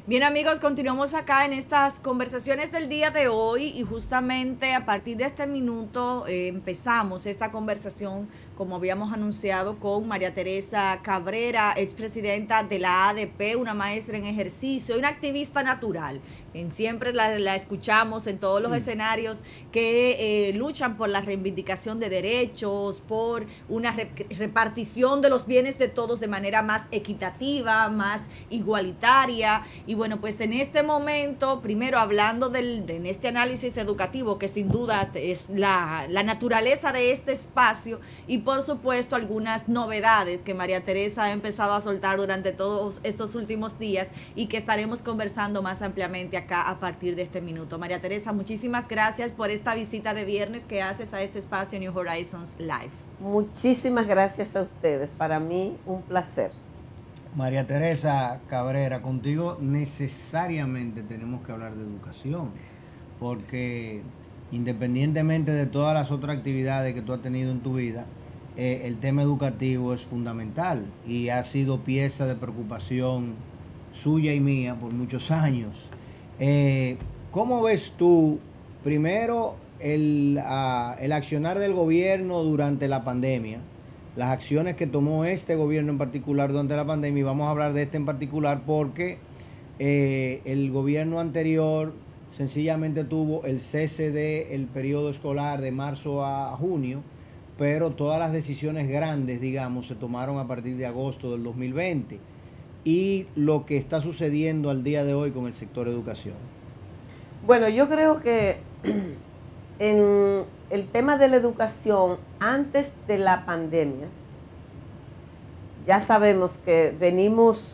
Bien amigos, continuamos acá en estas conversaciones del día de hoy y justamente a partir de este minuto empezamos esta conversación, como habíamos anunciado, con María Teresa Cabrera, expresidenta de la ADP, una maestra en ejercicio, una activista natural. Siempre la escuchamos en todos los escenarios que luchan por la reivindicación de derechos, por una repartición de los bienes de todos de manera más equitativa, más igualitaria. Y bueno, pues en este momento, primero hablando en este análisis educativo, que sin duda es la naturaleza de este espacio, y por supuesto algunas novedades que María Teresa ha empezado a soltar durante todos estos últimos días y que estaremos conversando más ampliamente acá a partir de este minuto. María Teresa, muchísimas gracias por esta visita de viernes que haces a este espacio New Horizons Live. Muchísimas gracias a ustedes, para mí un placer. María Teresa Cabrera, contigo necesariamente tenemos que hablar de educación, porque independientemente de todas las otras actividades que tú has tenido en tu vida, el tema educativo es fundamental y ha sido pieza de preocupación suya y mía por muchos años. ¿Cómo ves tú, primero, el accionar del gobierno durante la pandemia? Las acciones que tomó este gobierno en particular durante la pandemia, y vamos a hablar de este en particular porque el gobierno anterior sencillamente tuvo el cese del periodo escolar de marzo a junio, pero todas las decisiones grandes, digamos, se tomaron a partir de agosto del 2020, y lo que está sucediendo al día de hoy con el sector educación. Bueno, yo creo que en el tema de la educación, antes de la pandemia, ya sabemos que venimos,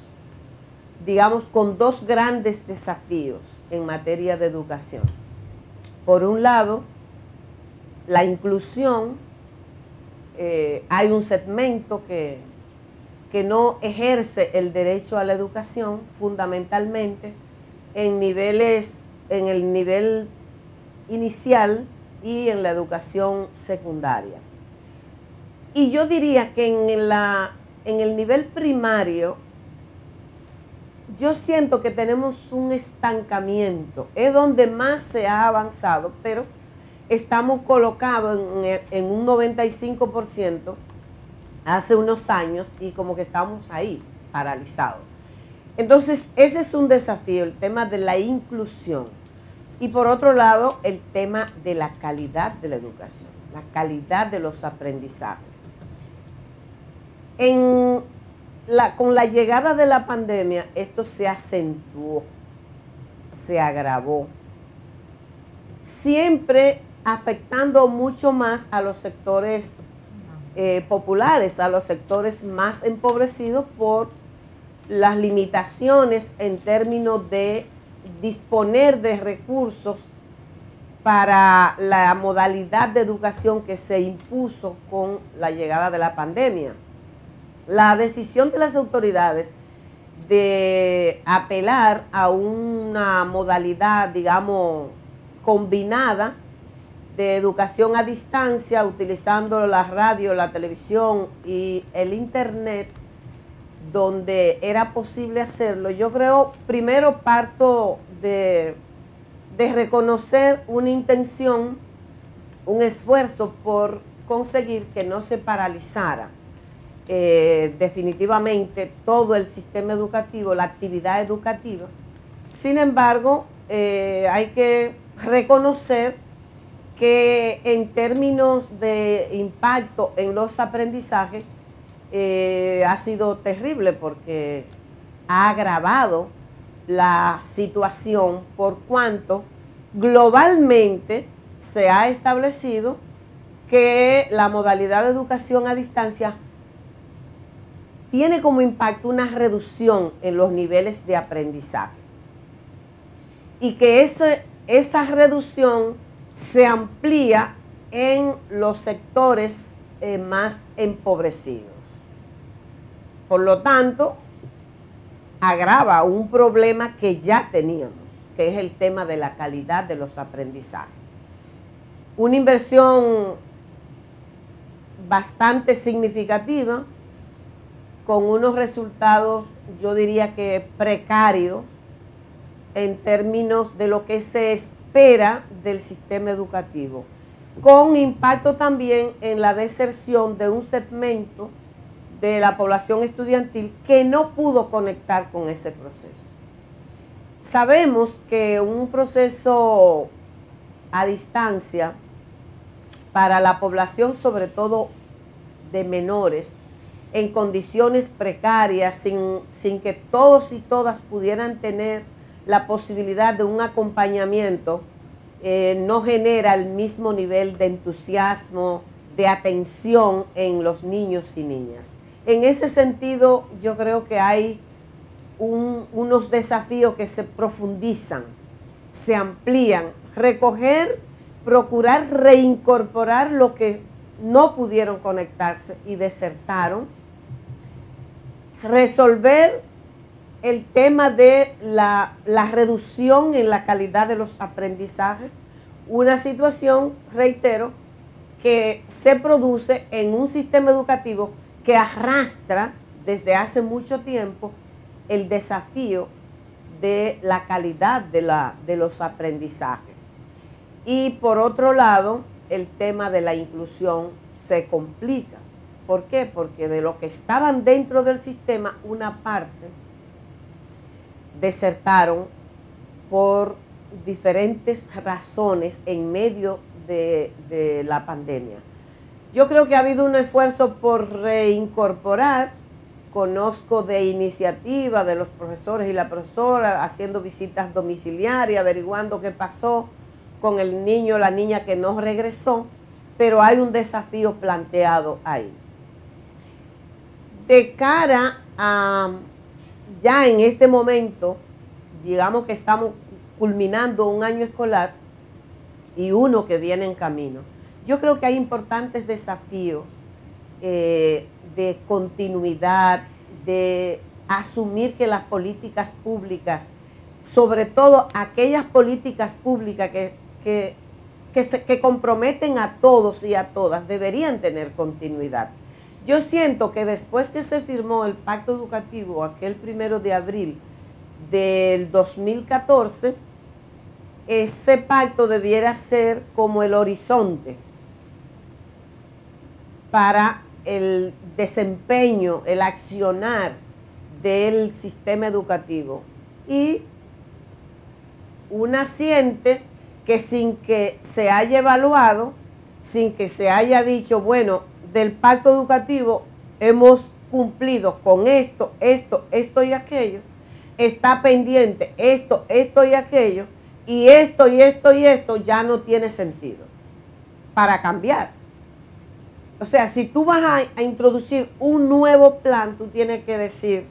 digamos, con dos grandes desafíos en materia de educación. Por un lado, la inclusión. Hay un segmento que no ejerce el derecho a la educación, fundamentalmente en el nivel inicial y en la educación secundaria. Y yo diría que en el nivel primario, yo siento que tenemos un estancamiento, es donde más se ha avanzado, pero estamos colocados en un 95% hace unos años y como que estamos ahí, paralizados. Entonces, ese es un desafío, el tema de la inclusión. Y por otro lado, el tema de la calidad de la educación, la calidad de los aprendizajes. Con la llegada de la pandemia, esto se acentuó, se agravó, siempre afectando mucho más a los sectores populares, a los sectores más empobrecidos por las limitaciones en términos de disponer de recursos para la modalidad de educación que se impuso con la llegada de la pandemia. La decisión de las autoridades de apelar a una modalidad, digamos, combinada de educación a distancia, utilizando la radio, la televisión y el internet, donde era posible hacerlo. Yo creo, primero parto de reconocer una intención, un esfuerzo por conseguir que no se paralizara definitivamente todo el sistema educativo, la actividad educativa. Sin embargo, hay que reconocer que en términos de impacto en los aprendizajes ha sido terrible porque ha agravado la situación por cuanto globalmente se ha establecido que la modalidad de educación a distancia tiene como impacto una reducción en los niveles de aprendizaje y que esa reducción se amplía en los sectores más empobrecidos. Por lo tanto, agrava un problema que ya teníamos, que es el tema de la calidad de los aprendizajes. Una inversión bastante significativa, con unos resultados, yo diría que precarios, en términos de lo que se espera del sistema educativo, con impacto también en la deserción de un segmento de la población estudiantil que no pudo conectar con ese proceso. Sabemos que un proceso a distancia para la población, sobre todo de menores, en condiciones precarias, sin que todos y todas pudieran tener la posibilidad de un acompañamiento, no genera el mismo nivel de entusiasmo, de atención en los niños y niñas. En ese sentido, yo creo que hay unos desafíos que se profundizan, se amplían, procurar reincorporar lo que no pudieron conectarse y desertaron, resolver el tema de la reducción en la calidad de los aprendizajes, una situación, reitero, que se produce en un sistema educativo que arrastra desde hace mucho tiempo el desafío de la calidad de los aprendizajes. Y por otro lado, el tema de la inclusión se complica. ¿Por qué? Porque de lo que estaban dentro del sistema, una parte desertaron por diferentes razones en medio de la pandemia. Yo creo que ha habido un esfuerzo por reincorporar. Conozco de iniciativa de los profesores y la profesora haciendo visitas domiciliarias, averiguando qué pasó con el niño o la niña que no regresó, pero hay un desafío planteado ahí. De cara a ya en este momento, digamos que estamos culminando un año escolar y uno que viene en camino. Yo creo que hay importantes desafíos de continuidad, de asumir que las políticas públicas, sobre todo aquellas políticas públicas que comprometen a todos y a todas, deberían tener continuidad. Yo siento que después que se firmó el Pacto Educativo, aquel 1 de abril del 2014, ese pacto debiera ser como el horizonte para el desempeño, el accionar del sistema educativo. Y una siente que sin que se haya evaluado, sin que se haya dicho, bueno, del pacto educativo hemos cumplido con esto y aquello, está pendiente esto y aquello, y esto ya no tiene sentido para cambiar. O sea, si tú vas a introducir un nuevo plan, tú tienes que decir,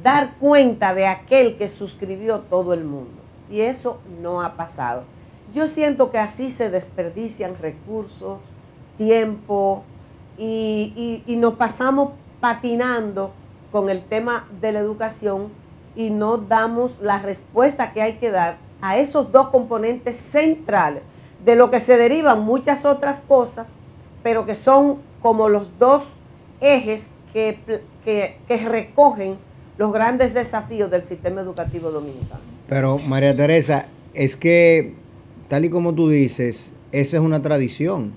dar cuenta de aquel que suscribió todo el mundo. Y eso no ha pasado. Yo siento que así se desperdician recursos, tiempo, y nos pasamos patinando con el tema de la educación y no damos la respuesta que hay que dar a esos dos componentes centrales, de lo que se derivan muchas otras cosas, pero que son como los dos ejes que recogen los grandes desafíos del sistema educativo dominicano. Pero María Teresa, es que tal y como tú dices, esa es una tradición.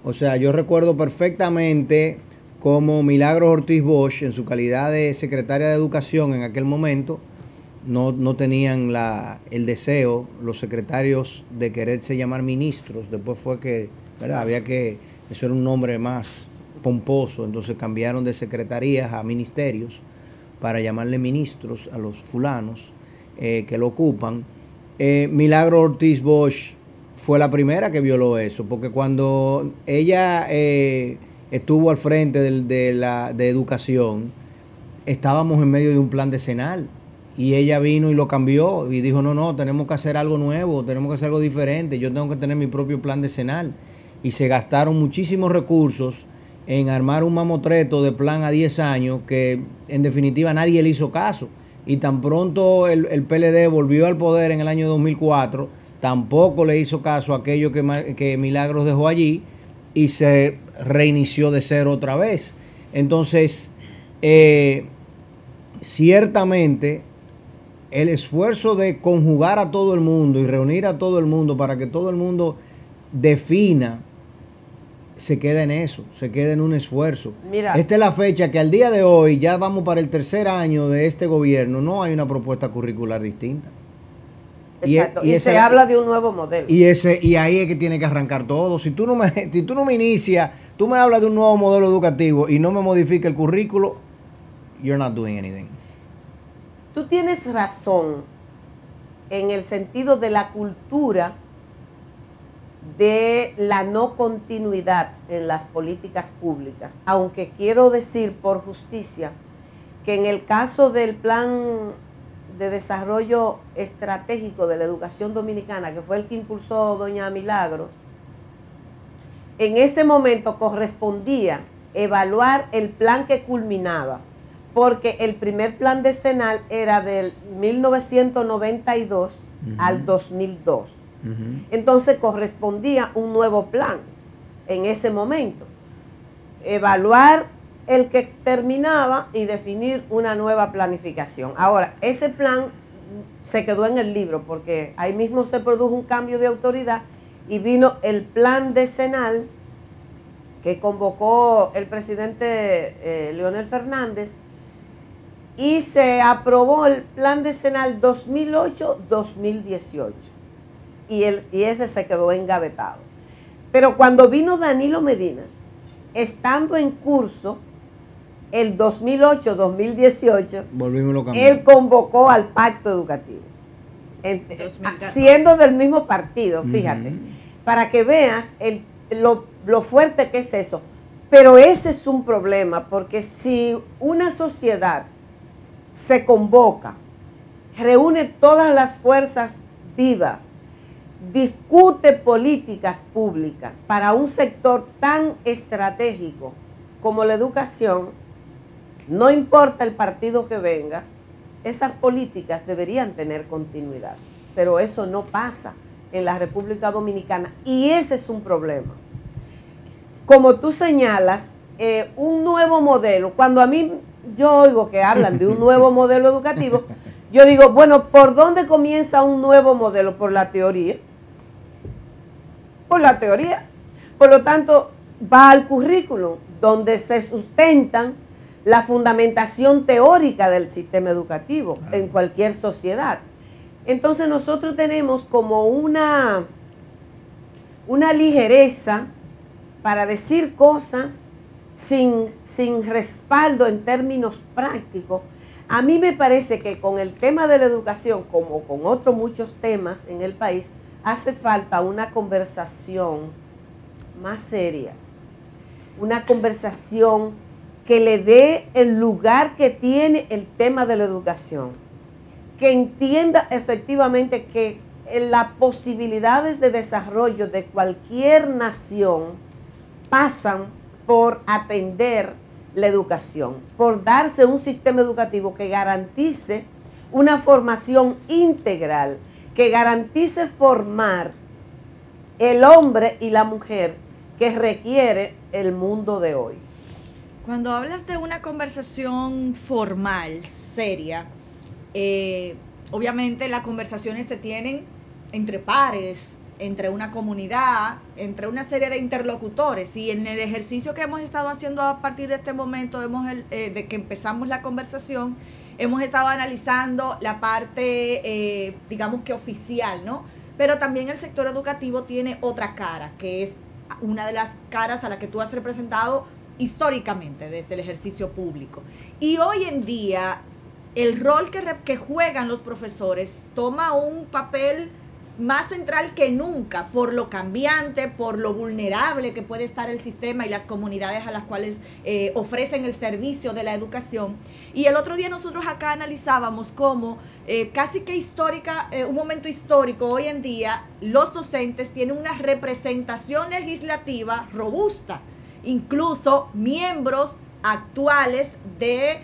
O sea, yo recuerdo perfectamente cómo Milagros Ortiz Bosch, en su calidad de secretaria de Educación en aquel momento, no tenían el deseo, los secretarios, de quererse llamar ministros. Después fue que, ¿verdad?, había que, eso era un nombre más pomposo, entonces cambiaron de secretarías a ministerios para llamarle ministros a los fulanos que lo ocupan. Milagros Ortiz Bosch fue la primera que violó eso, porque cuando ella estuvo al frente de educación, estábamos en medio de un plan decenal, y ella vino y lo cambió y dijo, no, tenemos que hacer algo nuevo, tenemos que hacer algo diferente, yo tengo que tener mi propio plan decenal. Y se gastaron muchísimos recursos en armar un mamotreto de plan a 10 años que en definitiva nadie le hizo caso. Y tan pronto el PLD volvió al poder en el año 2004, tampoco le hizo caso a aquello que Milagros dejó allí y se reinició de cero otra vez. Entonces, ciertamente el esfuerzo de conjugar a todo el mundo y reunir a todo el mundo para que todo el mundo defina, se queda en eso, se queda en un esfuerzo. Mira, esta es la fecha que al día de hoy, ya vamos para el tercer año de este gobierno, no hay una propuesta curricular distinta. exacto, y se habla de un nuevo modelo. Y ahí es que tiene que arrancar todo. Si tú no me inicias, tú me hablas de un nuevo modelo educativo y no me modifica el currículo, you're not doing anything. Tú tienes razón en el sentido de la cultura de la no continuidad en las políticas públicas, aunque quiero decir por justicia que en el caso del plan de desarrollo estratégico de la educación dominicana, que fue el que impulsó doña Milagros, en ese momento correspondía evaluar el plan que culminaba, porque el primer plan decenal era del 1992 al 2002. Entonces correspondía un nuevo plan en ese momento. Evaluar el que terminaba y definir una nueva planificación. Ahora, ese plan se quedó en el libro porque ahí mismo se produjo un cambio de autoridad y vino el plan decenal que convocó el presidente Leonel Fernández y se aprobó el plan decenal 2008-2018. Y ese se quedó engavetado. Pero cuando vino Danilo Medina, estando en curso el 2008-2018, él convocó al pacto educativo, siendo del mismo partido, fíjate, para que veas lo fuerte que es eso. Pero ese es un problema, porque si una sociedad se convoca, reúne todas las fuerzas vivas, discute políticas públicas para un sector tan estratégico como la educación, no importa el partido que venga, esas políticas deberían tener continuidad. Pero eso no pasa en la República Dominicana y ese es un problema. Como tú señalas, un nuevo modelo, cuando a mí yo oigo que hablan de un nuevo modelo educativo, yo digo, bueno, ¿por dónde comienza un nuevo modelo? Por la teoría. Por la teoría. Por lo tanto, va al currículum, donde se sustentan la fundamentación teórica del sistema educativo en cualquier sociedad. Entonces nosotros tenemos como una ligereza para decir cosas sin respaldo en términos prácticos. A mí me parece que con el tema de la educación, como con otros muchos temas en el país, hace falta una conversación más seria, una conversación que le dé el lugar que tiene el tema de la educación, que entienda efectivamente que las posibilidades de desarrollo de cualquier nación pasan por atender la educación, por darse un sistema educativo que garantice una formación integral, que garantice formar el hombre y la mujer que requiere el mundo de hoy. Cuando hablas de una conversación formal, seria, obviamente las conversaciones se tienen entre pares, entre una comunidad, entre una serie de interlocutores, y en el ejercicio que hemos estado haciendo a partir de este momento, de que empezamos la conversación, hemos estado analizando la parte, digamos que oficial, ¿no? Pero también el sector educativo tiene otra cara, que es una de las caras a la que tú has representado históricamente desde el ejercicio público. Y hoy en día, el rol que juegan los profesores toma un papel más central que nunca, por lo cambiante, por lo vulnerable que puede estar el sistema y las comunidades a las cuales ofrecen el servicio de la educación. Y el otro día nosotros acá analizábamos cómo casi que un momento histórico, hoy en día los docentes tienen una representación legislativa robusta, incluso miembros actuales de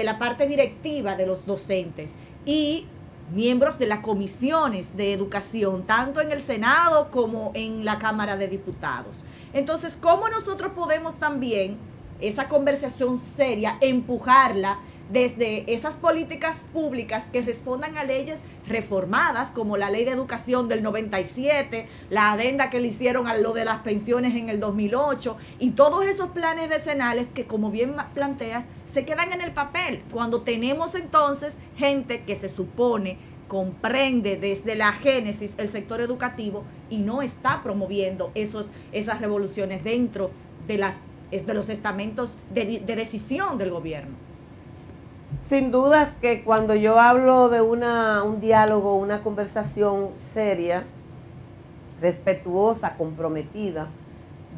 la parte directiva de los docentes y miembros de las comisiones de educación, tanto en el Senado como en la Cámara de Diputados. Entonces, ¿cómo nosotros podemos también esa conversación seria empujarla desde esas políticas públicas que respondan a leyes reformadas, como la Ley de Educación del 97, la adenda que le hicieron a lo de las pensiones en el 2008, y todos esos planes decenales que, como bien planteas, se quedan en el papel, cuando tenemos entonces gente que se supone comprende desde la génesis el sector educativo y no está promoviendo esas revoluciones dentro de los estamentos de decisión del gobierno. Sin dudas que cuando yo hablo de un diálogo, una conversación seria, respetuosa, comprometida,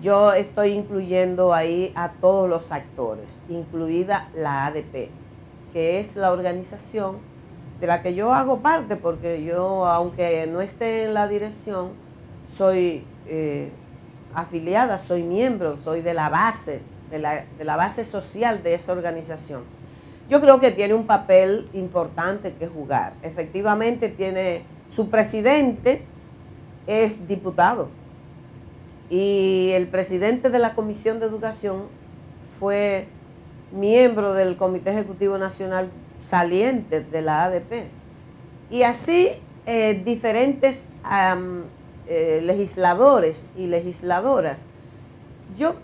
yo estoy incluyendo ahí a todos los actores, incluida la ADP, que es la organización de la que yo hago parte, porque yo, aunque no esté en la dirección, soy afiliada, soy miembro, soy de la base, de la base social de esa organización. Yo creo que tiene un papel importante que jugar. Efectivamente tiene, su presidente es diputado y el presidente de la Comisión de Educación fue miembro del Comité Ejecutivo Nacional saliente de la ADP. Y así diferentes legisladores y legisladoras.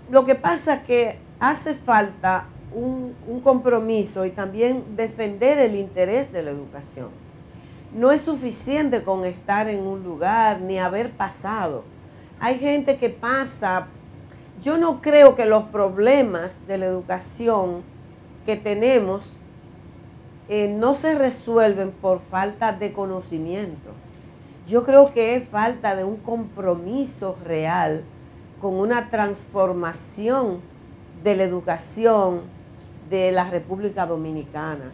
Lo que pasa es que hace falta un compromiso y también defender el interés de la educación. No es suficiente con estar en un lugar ni haber pasado. Hay gente que pasa. Yo no creo que los problemas de la educación que tenemos no se resuelven por falta de conocimiento. Yo creo que es falta de un compromiso real con una transformación de la educación de la República Dominicana.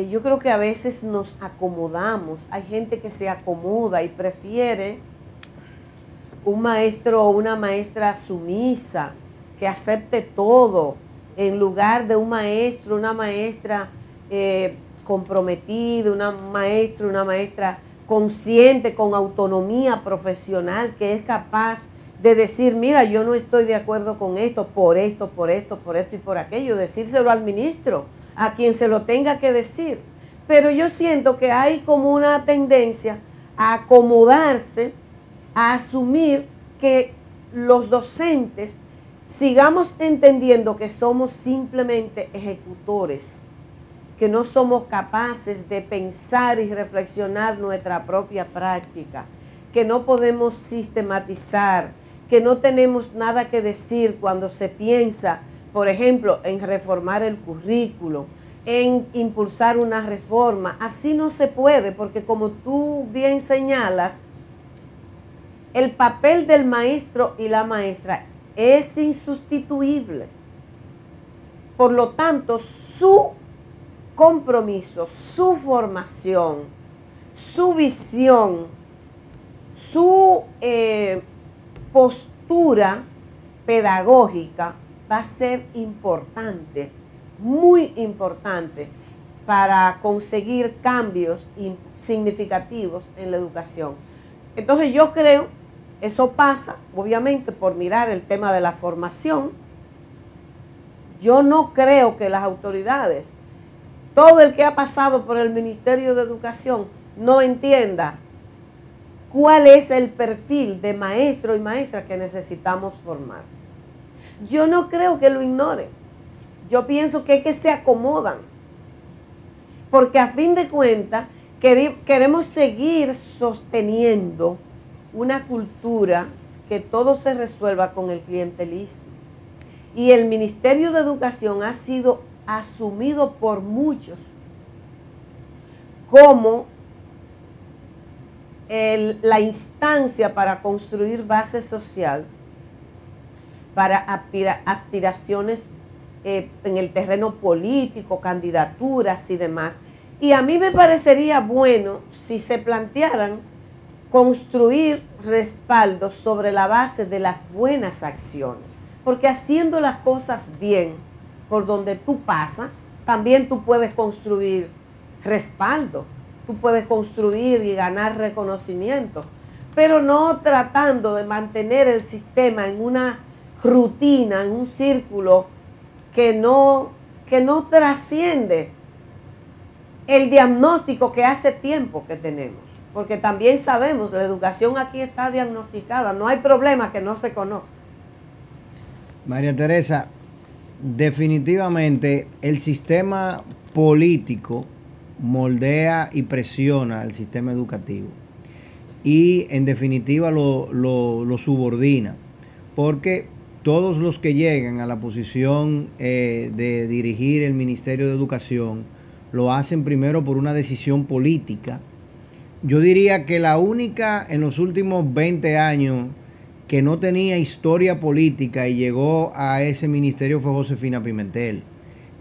Yo creo que a veces nos acomodamos. Hay gente que se acomoda y prefiere un maestro o una maestra sumisa que acepte todo en lugar de un maestro, una maestra comprometida, una maestra consciente, con autonomía profesional, que es capaz de decir, mira, yo no estoy de acuerdo con esto, por esto y por aquello, decírselo al ministro, a quien se lo tenga que decir. Pero yo siento que hay como una tendencia a acomodarse, a asumir que los docentes sigamos entendiendo que somos simplemente ejecutores, que no somos capaces de pensar y reflexionar nuestra propia práctica, que no podemos sistematizar, que no tenemos nada que decir cuando se piensa, por ejemplo, en reformar el currículo, en impulsar una reforma. Así no se puede, porque como tú bien señalas, el papel del maestro y la maestra es insustituible. Por lo tanto, su compromiso, su formación, su visión, su postura pedagógica va a ser importante, muy importante, para conseguir cambios significativos en la educación. Entonces yo creo, eso pasa obviamente por mirar el tema de la formación. Yo no creo que las autoridades, todo el que ha pasado por el Ministerio de Educación, no entienda cuál es el perfil de maestro y maestra que necesitamos formar. Yo no creo que lo ignoren. Yo pienso que es que se acomodan. Porque a fin de cuentas queremos seguir sosteniendo una cultura que todo se resuelva con el clientelismo. Y el Ministerio de Educación ha sido asumido por muchos como la instancia para construir base social, para aspiraciones en el terreno político, candidaturas y demás. Y a mí me parecería bueno si se plantearan construir respaldos sobre la base de las buenas acciones, porque haciendo las cosas bien por donde tú pasas, también tú puedes construir respaldo, tú puedes construir y ganar reconocimiento, pero no tratando de mantener el sistema en una rutina, en un círculo que no trasciende el diagnóstico que hace tiempo que tenemos, porque también sabemos, la educación aquí está diagnosticada, no hay problema que no se conozca. María Teresa, definitivamente el sistema político moldea y presiona al sistema educativo y en definitiva lo subordina, porque todos los que llegan a la posición de dirigir el Ministerio de Educación lo hacen primero por una decisión política. Yo diría que la única en los últimos 20 años que no tenía historia política y llegó a ese ministerio fue Josefina Pimentel,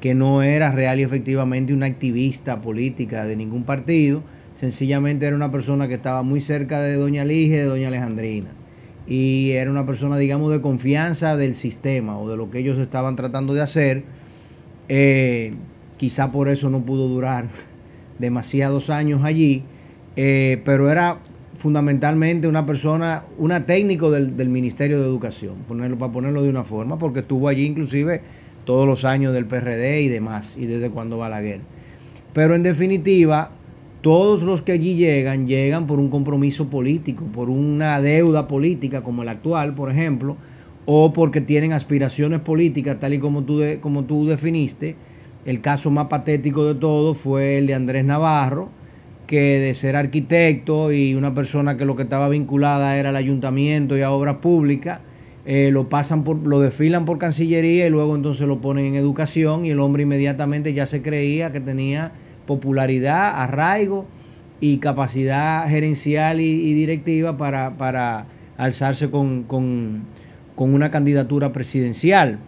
que no era real y efectivamente una activista política de ningún partido, sencillamente era una persona que estaba muy cerca de doña Ligia y de doña Alejandrina, y era una persona, digamos, de confianza del sistema o de lo que ellos estaban tratando de hacer. Quizá por eso no pudo durar demasiados años allí, pero era fundamentalmente una persona, una técnico del Ministerio de Educación, para ponerlo de una forma, porque estuvo allí inclusive todos los años del PRD y demás, y desde cuando Balaguer. Pero en definitiva, todos los que allí llegan por un compromiso político, por una deuda política como el actual, por ejemplo, o porque tienen aspiraciones políticas, tal y como tú definiste. El caso más patético de todo fue el de Andrés Navarro, que de ser arquitecto y una persona que lo que estaba vinculada era al ayuntamiento y a obras públicas, lo desfilan por Cancillería y luego entonces lo ponen en educación, y el hombre inmediatamente ya se creía que tenía popularidad, arraigo y capacidad gerencial y directiva para alzarse con una candidatura presidencial.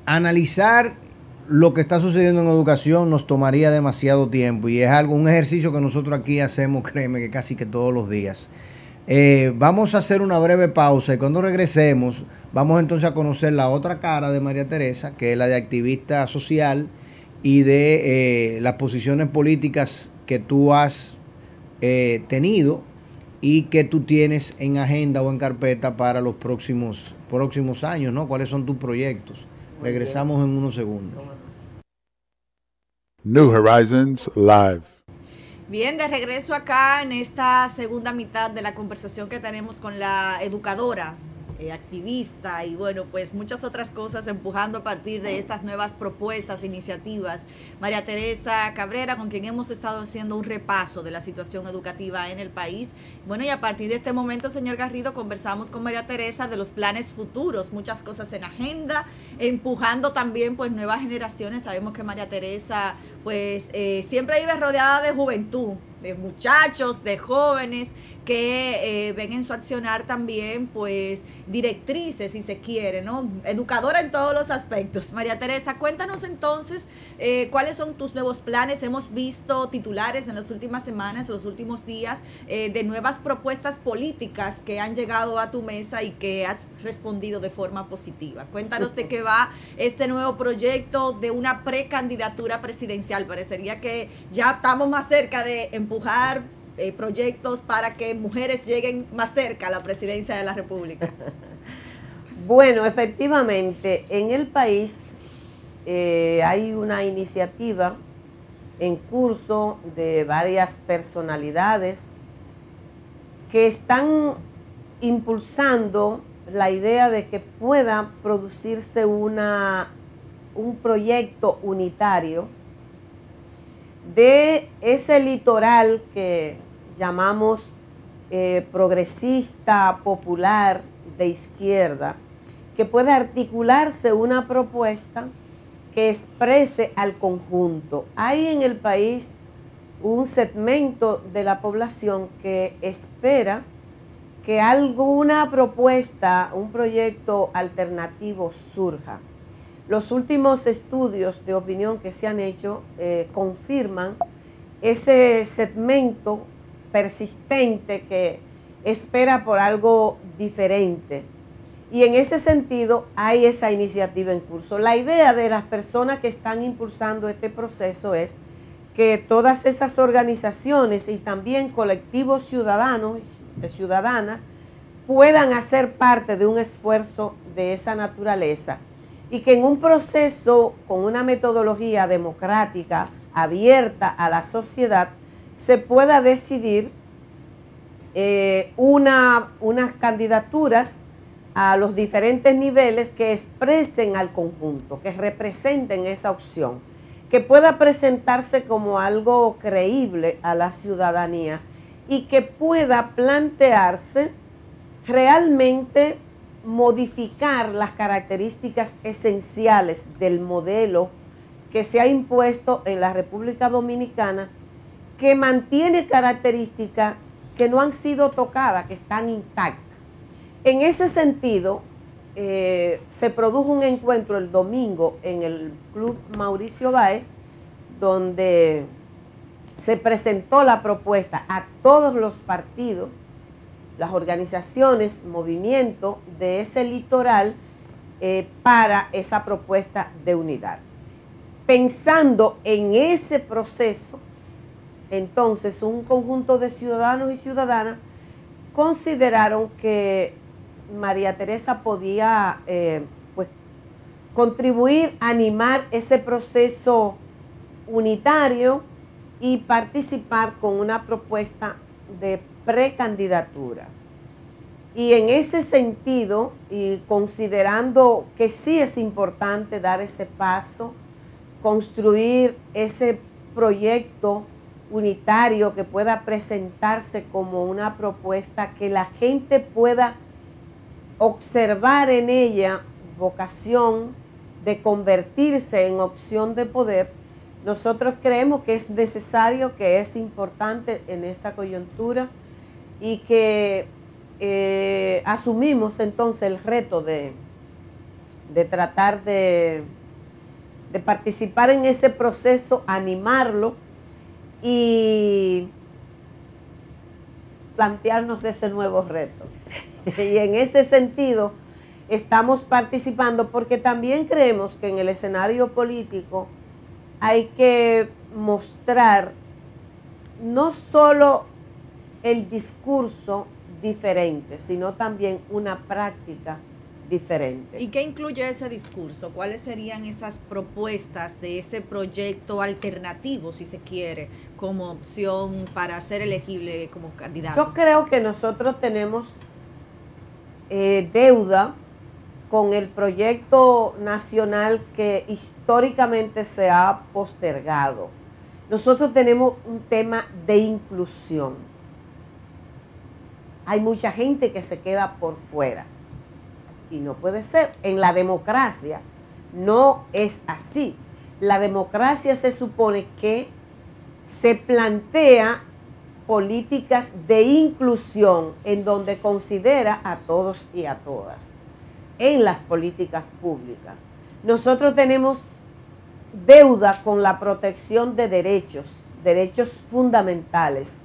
Analizar lo que está sucediendo en educación nos tomaría demasiado tiempo, y es un ejercicio que nosotros aquí hacemos, créeme, que casi que todos los días. Vamos a hacer una breve pausa, y cuando regresemos vamos entonces a conocer la otra cara de María Teresa, que es la de activista social y de las posiciones políticas que tú has tenido y que tú tienes en agenda o en carpeta para los próximos años, ¿no? ¿Cuáles son tus proyectos? Regresamos en unos segundos. New Horizons Live. Bien, de regreso acá en esta segunda mitad de la conversación que tenemos con la educadora, activista y bueno, pues muchas otras cosas empujando a partir de estas nuevas propuestas, iniciativas. María Teresa Cabrera, con quien hemos estado haciendo un repaso de la situación educativa en el país. Bueno, y a partir de este momento, señor Garrido, conversamos con María Teresa de los planes futuros, muchas cosas en agenda, empujando también pues nuevas generaciones. Sabemos que María Teresa pues siempre vive rodeada de juventud, de muchachos, de jóvenes que ven en su accionar también pues directrices, si se quiere, ¿no? Educadora en todos los aspectos. María Teresa, cuéntanos entonces cuáles son tus nuevos planes. Hemos visto titulares en las últimas semanas, en los últimos días, de nuevas propuestas políticas que han llegado a tu mesa y que has respondido de forma positiva. Cuéntanos de qué va este nuevo proyecto de una precandidatura presidencial. Parecería que ya estamos más cerca de empujar proyectos para que mujeres lleguen más cerca a la presidencia de la República. Bueno, efectivamente, en el país hay una iniciativa en curso de varias personalidades que están impulsando la idea de que pueda producirse un proyecto unitario de ese litoral que llamamos progresista, popular, de izquierda, que pueda articularse una propuesta que exprese al conjunto. Hay en el país un segmento de la población que espera que alguna propuesta, un proyecto alternativo surja. Los últimos estudios de opinión que se han hecho confirman ese segmento persistente que espera por algo diferente. Y en ese sentido hay esa iniciativa en curso. La idea de las personas que están impulsando este proceso es que todas esas organizaciones y también colectivos ciudadanos y ciudadanas puedan hacer parte de un esfuerzo de esa naturaleza, y que en un proceso con una metodología democrática, abierta a la sociedad, se pueda decidir unas candidaturas a los diferentes niveles que expresen al conjunto, que representen esa opción, que pueda presentarse como algo creíble a la ciudadanía y que pueda plantearse realmente modificar las características esenciales del modelo que se ha impuesto en la República Dominicana, que mantiene características que no han sido tocadas, que están intactas. En ese sentido, se produjo un encuentro el domingo en el Club Mauricio Báez, donde se presentó la propuesta a todos los partidos, las organizaciones, movimientos de ese litoral para esa propuesta de unidad. Pensando en ese proceso, entonces un conjunto de ciudadanos y ciudadanas consideraron que María Teresa podía pues, contribuir a animar ese proceso unitario y participar con una propuesta de precandidatura. Y en ese sentido, y considerando que sí es importante dar ese paso, construir ese proyecto unitario que pueda presentarse como una propuesta que la gente pueda observar en ella vocación de convertirse en opción de poder, nosotros creemos que es necesario, que es importante en esta coyuntura y que asumimos entonces el reto de tratar de participar en ese proceso, animarlo y plantearnos ese nuevo reto. Y en ese sentido estamos participando porque también creemos que en el escenario político hay que mostrar no solo el discurso diferente, sino también una práctica diferente. ¿Y qué incluye ese discurso? ¿Cuáles serían esas propuestas de ese proyecto alternativo, si se quiere, como opción para ser elegible como candidato? Yo creo que nosotros tenemos deuda con el proyecto nacional que históricamente se ha postergado. Nosotros tenemos un tema de inclusión. Hay mucha gente que se queda por fuera. Y no puede ser. En la democracia no es así. La democracia se supone que se plantea políticas de inclusión en donde considera a todos y a todas en las políticas públicas. Nosotros tenemos deuda con la protección de derechos fundamentales.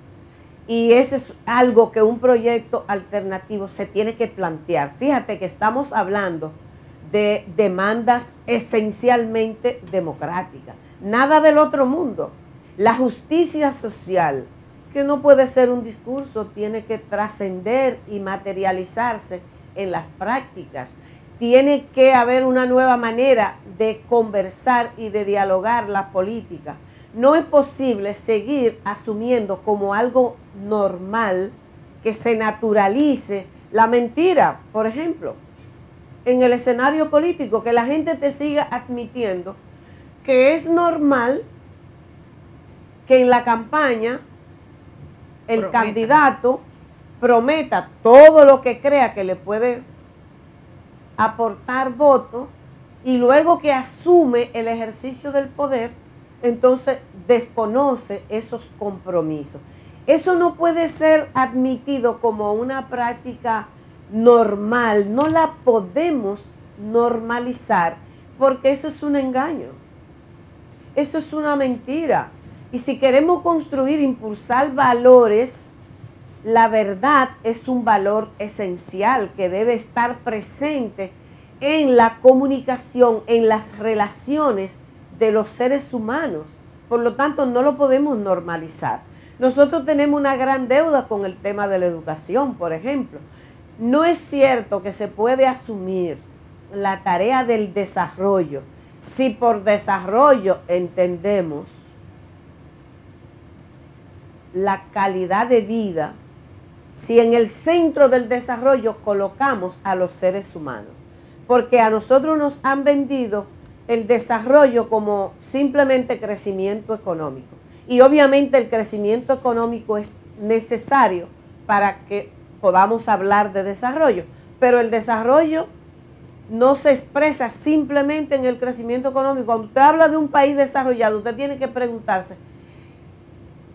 Y eso es algo que un proyecto alternativo se tiene que plantear. Fíjate que estamos hablando de demandas esencialmente democráticas. Nada del otro mundo. La justicia social, que no puede ser un discurso, tiene que trascender y materializarse en las prácticas. Tiene que haber una nueva manera de conversar y de dialogar la política. No es posible seguir asumiendo como algo normal que se naturalice la mentira, por ejemplo, en el escenario político, que la gente te siga admitiendo que es normal que en la campaña el candidato prometa todo lo que crea que le puede aportar votos y luego que asume el ejercicio del poder, entonces desconoce esos compromisos. Eso no puede ser admitido como una práctica normal, no la podemos normalizar porque eso es un engaño, eso es una mentira. Y si queremos construir, impulsar valores, la verdad es un valor esencial que debe estar presente en la comunicación, en las relaciones de los seres humanos. Por lo tanto, no lo podemos normalizar. Nosotros tenemos una gran deuda con el tema de la educación, por ejemplo. No es cierto que se puede asumir la tarea del desarrollo si por desarrollo entendemos la calidad de vida si en el centro del desarrollo colocamos a los seres humanos? Porque a nosotros nos han vendido el desarrollo como simplemente crecimiento económico. Y obviamente el crecimiento económico es necesario para que podamos hablar de desarrollo. Pero el desarrollo no se expresa simplemente en el crecimiento económico. Cuando usted habla de un país desarrollado, usted tiene que preguntarse,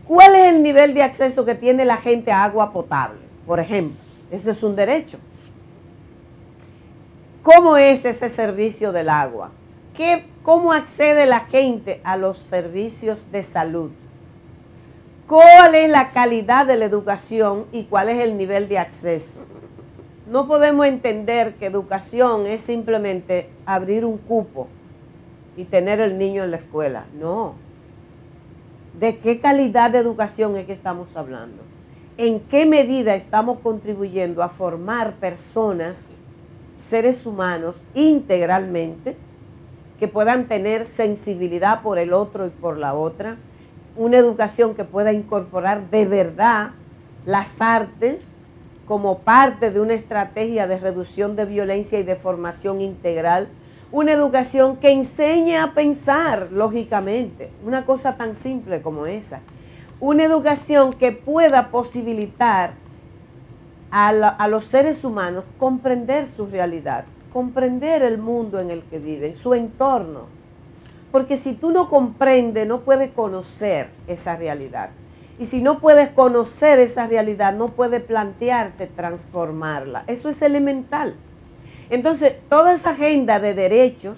¿cuál es el nivel de acceso que tiene la gente a agua potable? Por ejemplo, ese es un derecho. ¿Cómo es ese servicio del agua? ¿Cómo accede la gente a los servicios de salud? ¿Cuál es la calidad de la educación y cuál es el nivel de acceso? No podemos entender que educación es simplemente abrir un cupo y tener el niño en la escuela. No. ¿De qué calidad de educación es que estamos hablando? ¿En qué medida estamos contribuyendo a formar personas, seres humanos, integralmente, que puedan tener sensibilidad por el otro y por la otra? Una educación que pueda incorporar de verdad las artes como parte de una estrategia de reducción de violencia y de formación integral. Una educación que enseñe a pensar lógicamente, una cosa tan simple como esa. Una educación que pueda posibilitar a los seres humanos comprender su realidad, comprender el mundo en el que viven, su entorno. Porque si tú no comprendes, no puedes conocer esa realidad. Y si no puedes conocer esa realidad, no puedes plantearte transformarla. Eso es elemental. Entonces, toda esa agenda de derechos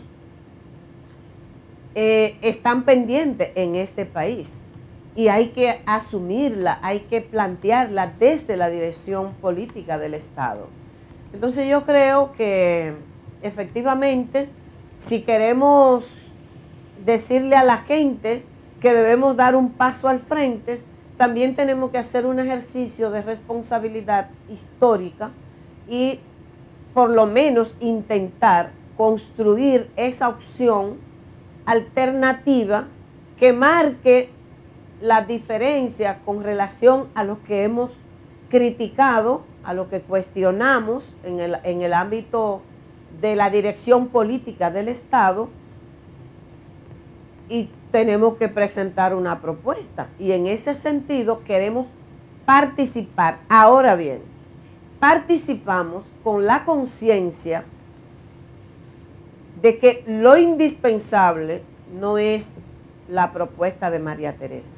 están pendientes en este país. Y hay que asumirla, hay que plantearla desde la dirección política del Estado. Entonces yo creo que efectivamente, si queremos decirle a la gente que debemos dar un paso al frente, también tenemos que hacer un ejercicio de responsabilidad histórica y por lo menos intentar construir esa opción alternativa que marque la diferencia con relación a lo que hemos criticado, a lo que cuestionamos en el ámbito de la dirección política del Estado, y tenemos que presentar una propuesta. Y en ese sentido queremos participar. Ahora bien, participamos con la conciencia de que lo indispensable no es la propuesta de María Teresa.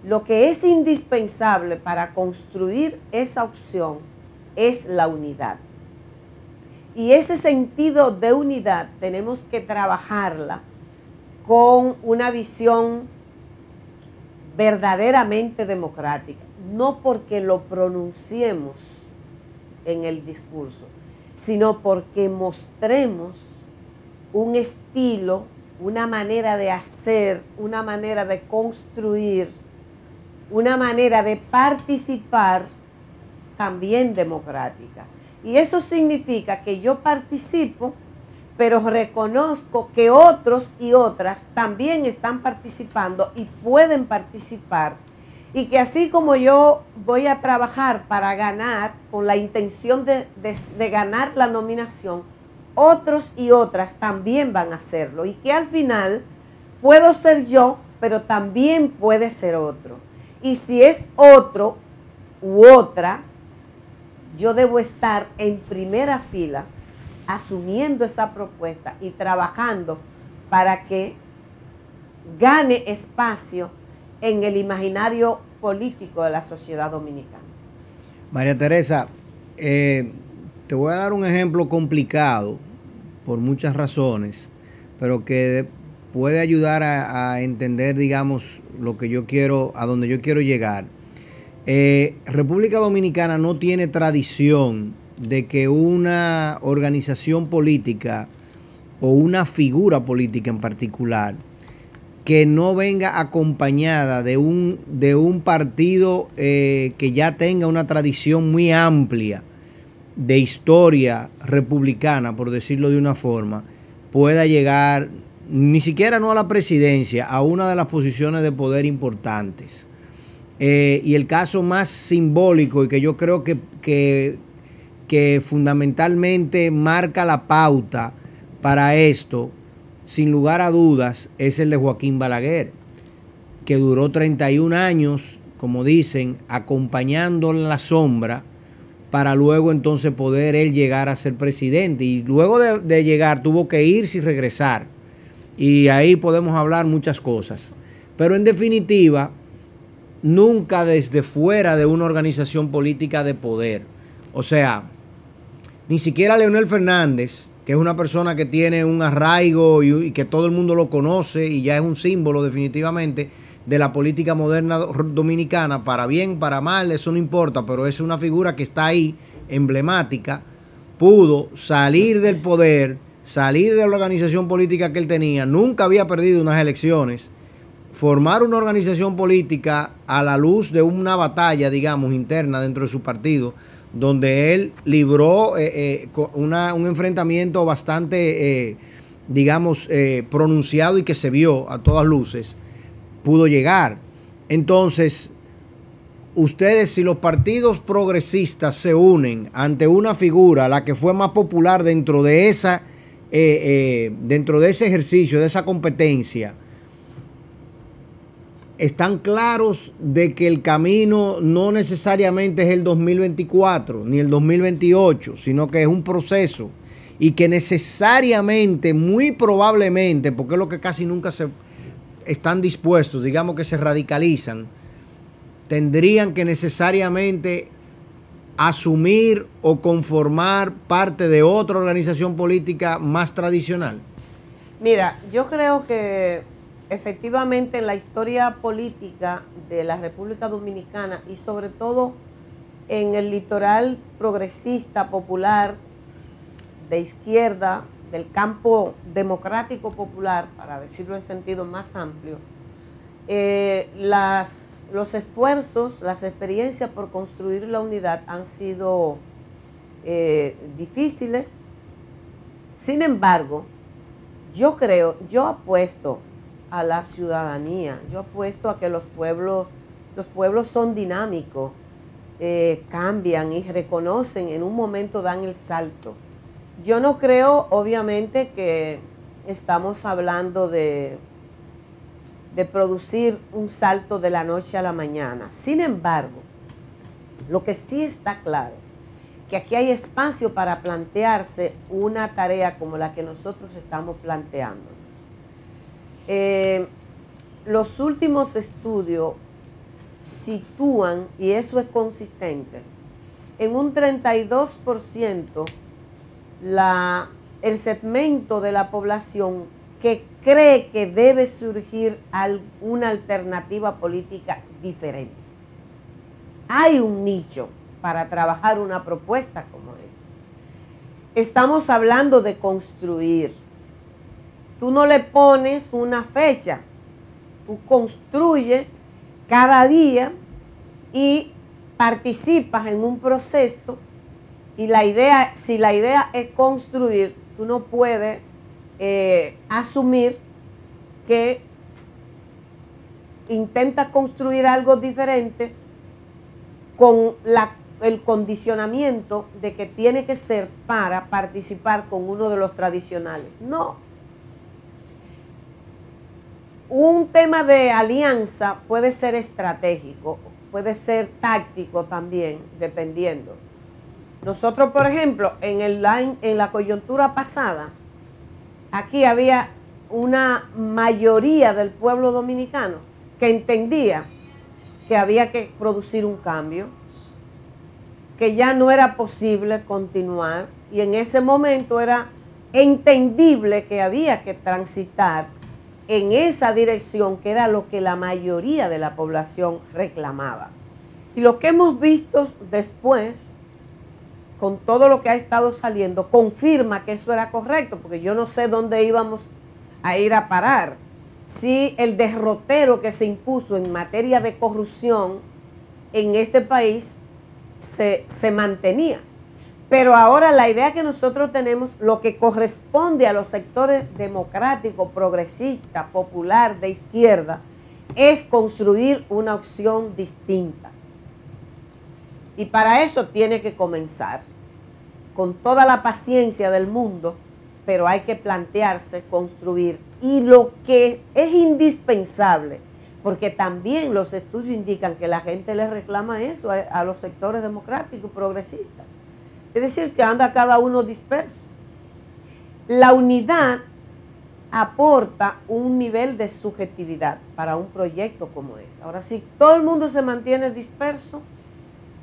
Lo que es indispensable para construir esa opción es la unidad. Y ese sentido de unidad tenemos que trabajarla con una visión verdaderamente democrática, no porque lo pronunciemos en el discurso, sino porque mostremos un estilo, una manera de hacer, una manera de construir, una manera de participar también democrática. Y eso significa que yo participo, pero reconozco que otros y otras también están participando y pueden participar. Y que así como yo voy a trabajar para ganar, con la intención de ganar la nominación, otros y otras también van a hacerlo. Y que al final puedo ser yo, pero también puede ser otro. Y si es otro u otra, yo debo estar en primera fila asumiendo esa propuesta y trabajando para que gane espacio en el imaginario político de la sociedad dominicana. María Teresa, te voy a dar un ejemplo complicado por muchas razones, pero que puede ayudar a entender, digamos, lo que yo quiero, a donde yo quiero llegar. República Dominicana no tiene tradición de que una organización política o una figura política en particular que no venga acompañada de un partido que ya tenga una tradición muy amplia de historia republicana, por decirlo de una forma, pueda llegar ni siquiera no a la presidencia, a una de las posiciones de poder importantes. y el caso más simbólico y que yo creo que fundamentalmente marca la pauta para esto, sin lugar a dudas, es el de Joaquín Balaguer, que duró 31 años, como dicen, acompañando en la sombra para luego entonces poder él llegar a ser presidente. Y luego de llegar tuvo que irse y regresar. Y ahí podemos hablar muchas cosas. Pero en definitiva, nunca desde fuera de una organización política de poder. O sea, ni siquiera Leonel Fernández, que es una persona que tiene un arraigo y que todo el mundo lo conoce y ya es un símbolo definitivamente de la política moderna dominicana, para bien, para mal, eso no importa, pero es una figura que está ahí, emblemática, pudo salir del poder, salir de la organización política que él tenía, nunca había perdido unas elecciones, formar una organización política a la luz de una batalla, digamos, interna dentro de su partido, donde él libró un enfrentamiento bastante, digamos, pronunciado y que se vio a todas luces, pudo llegar. Entonces, ustedes, si los partidos progresistas se unen ante una figura, la que fue más popular dentro de ese ejercicio, de esa competencia, están claros de que el camino no necesariamente es el 2024 ni el 2028, sino que es un proceso y que necesariamente, muy probablemente, porque es lo que casi nunca se están dispuestos, digamos que se radicalizan, tendrían que necesariamente asumir o conformar parte de otra organización política más tradicional. Mira, yo creo que efectivamente en la historia política de la República Dominicana y sobre todo en el litoral progresista, popular, de izquierda, del campo democrático popular, para decirlo en sentido más amplio, los esfuerzos, las experiencias por construir la unidad han sido difíciles. Sin embargo, yo apuesto a la ciudadanía, yo apuesto a que los pueblos son dinámicos, cambian y reconocen, en un momento dan el salto. Yo no creo, obviamente, que estamos hablando de producir un salto de la noche a la mañana. Sin embargo, lo que sí está claro, que aquí hay espacio para plantearse una tarea como la que nosotros estamos planteando. Los últimos estudios sitúan, y eso es consistente, en un 32% el segmento de la población que cree que debe surgir una alternativa política diferente. Hay un nicho para trabajar una propuesta como esta. Estamos hablando de construir. Tú no le pones una fecha, tú construyes cada día y participas en un proceso. Y si la idea es construir, tú no puedes asumir que intenta construir algo diferente con el condicionamiento de que tiene que ser para participar con uno de los tradicionales. No. Un tema de alianza puede ser estratégico, puede ser táctico también, dependiendo. Nosotros, por ejemplo, en la coyuntura pasada, aquí había una mayoría del pueblo dominicano que entendía que había que producir un cambio, que ya no era posible continuar, y en ese momento era entendible que había que transitar en esa dirección, que era lo que la mayoría de la población reclamaba. Y lo que hemos visto después, con todo lo que ha estado saliendo, confirma que eso era correcto, porque yo no sé dónde íbamos a ir a parar si el derrotero que se impuso en materia de corrupción en este país se mantenía. Pero ahora la idea que nosotros tenemos, lo que corresponde a los sectores democráticos, progresistas, popular, de izquierda, es construir una opción distinta. Y para eso tiene que comenzar con toda la paciencia del mundo, pero hay que plantearse, construir. Y lo que es indispensable, porque también los estudios indican que la gente le reclama eso a los sectores democráticos progresistas. Es decir, que anda cada uno disperso. La unidad aporta un nivel de subjetividad para un proyecto como ese. Ahora, si todo el mundo se mantiene disperso,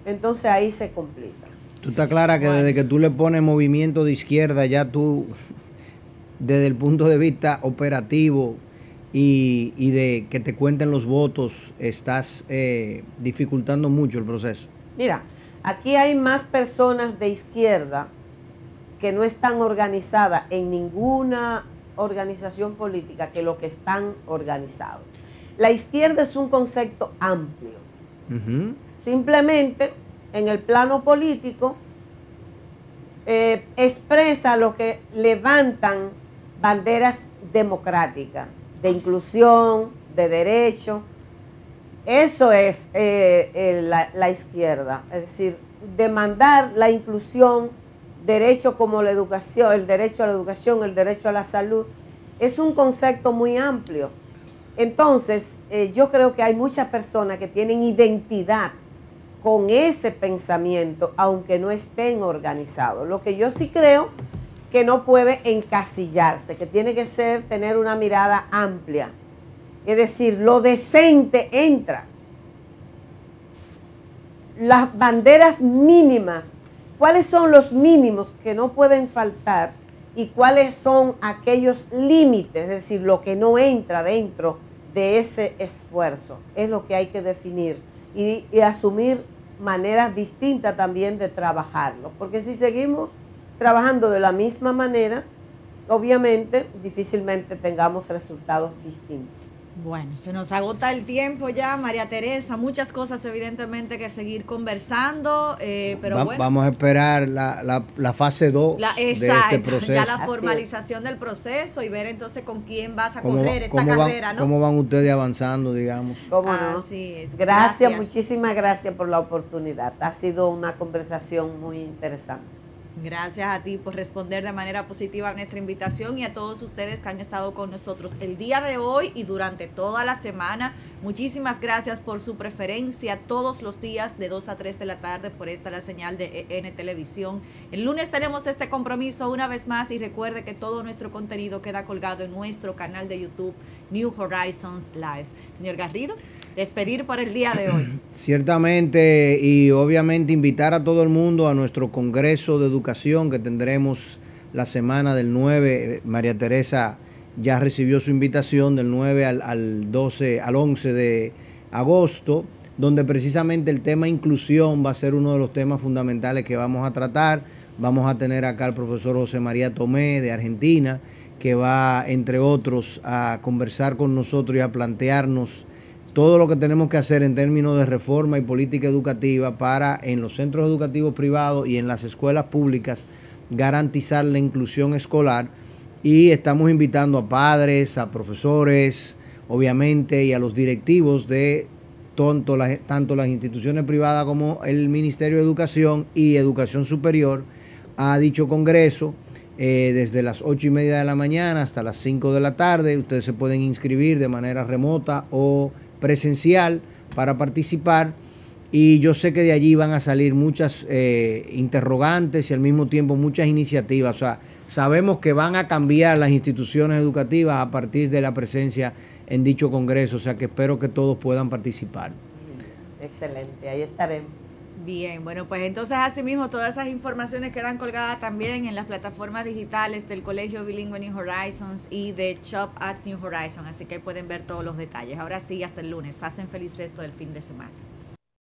entonces ahí se complica. Tú estás clara que desde que tú le pones movimiento de izquierda, ya tú, desde el punto de vista operativo y de que te cuenten los votos, estás dificultando mucho el proceso. Mira, aquí hay más personas de izquierda que no están organizadas en ninguna organización política que lo que están organizados. La izquierda es un concepto amplio. Simplemente en el plano político expresa lo que levantan banderas democráticas, de inclusión, de derecho. Eso es la izquierda, es decir, demandar la inclusión, derecho como la educación, el derecho a la educación, el derecho a la salud, es un concepto muy amplio. Entonces, yo creo que hay muchas personas que tienen identidad con ese pensamiento, aunque no estén organizados. Lo que yo sí creo que no puede encasillarse, que tiene que tener una mirada amplia. Es decir, lo decente entra. Las banderas mínimas, ¿cuáles son los mínimos que no pueden faltar y cuáles son aquellos límites? Es decir, lo que no entra dentro de ese esfuerzo. Es lo que hay que definir y asumir maneras distintas también de trabajarlo. Porque si seguimos trabajando de la misma manera, obviamente difícilmente tengamos resultados distintos. Bueno, se nos agota el tiempo ya, María Teresa, muchas cosas evidentemente que seguir conversando, pero bueno. Vamos a esperar la fase 2 de este proceso. Ya la formalización del proceso y ver entonces con quién vas a correr esta carrera, ¿no? ¿Cómo van ustedes avanzando, digamos? ¿Cómo no? Así es. Gracias, muchísimas gracias por la oportunidad. Ha sido una conversación muy interesante. Gracias a ti por responder de manera positiva a nuestra invitación y a todos ustedes que han estado con nosotros el día de hoy y durante toda la semana. Muchísimas gracias por su preferencia todos los días de 2 a 3 de la tarde por la señal de EN Televisión. El lunes tenemos este compromiso una vez más y recuerde que todo nuestro contenido queda colgado en nuestro canal de YouTube New Horizons Live. Señor Garrido, despedir por el día de hoy. Ciertamente y obviamente invitar a todo el mundo a nuestro Congreso de Educación que tendremos la semana del 9. María Teresa ya recibió su invitación del 9 al 11 de agosto, donde precisamente el tema inclusión va a ser uno de los temas fundamentales que vamos a tratar. Vamos a tener acá al profesor José María Tomé de Argentina, que va, entre otros, a conversar con nosotros y a plantearnos todo lo que tenemos que hacer en términos de reforma y política educativa para en los centros educativos privados y en las escuelas públicas garantizar la inclusión escolar. Y estamos invitando a padres, a profesores, obviamente, y a los directivos de tanto las instituciones privadas como el Ministerio de Educación y Educación Superior a dicho congreso desde las 8:30 de la mañana hasta las 5 de la tarde. Ustedes se pueden inscribir de manera remota o presencial para participar y yo sé que de allí van a salir muchas interrogantes y al mismo tiempo muchas iniciativas. O sea, sabemos que van a cambiar las instituciones educativas a partir de la presencia en dicho congreso, o sea que espero que todos puedan participar. Excelente, ahí estaremos. Bien, bueno, pues entonces asimismo todas esas informaciones quedan colgadas también en las plataformas digitales del Colegio Bilingüe New Horizons y de Shop at New Horizons, así que pueden ver todos los detalles. Ahora sí, hasta el lunes. Pasen feliz resto del fin de semana.